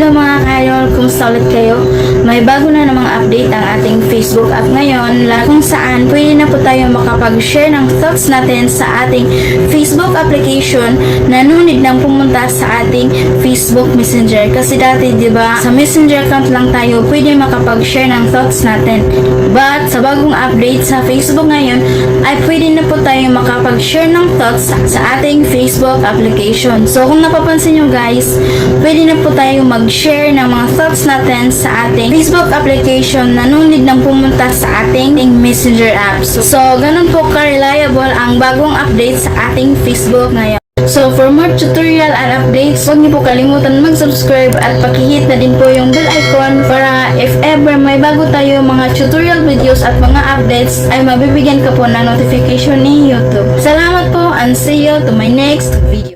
Hello mga ka-idol, kumusta ulit kayo? May bago na namang update ang ating Facebook app ngayon kung saan pwede na po tayo makapag-share ng thoughts natin sa ating Facebook application na nunid nang pumunta sa ating Facebook Messenger. Kasi dati diba sa Messenger account lang tayo pwede makapag-share ng thoughts natin. But sa bagong update sa Facebook ngayon ay pwede na po tayo makapag-share ng thoughts sa ating Facebook application. So kung napapansin nyo guys, pwede na po tayo mag-share ng mga thoughts natin sa ating Facebook application na nunid nang pumunta sa ating Messenger apps. So, ganun po ka-reliable ang bagong update sa ating Facebook ngayon. So, for more tutorial and updates, huwag niyo po kalimutan mag-subscribe at pakihit na din po yung bell icon para if ever may bago tayo mga tutorial videos at mga updates ay mabibigyan ka po ng notification ni YouTube. Salamat po and see you to my next video.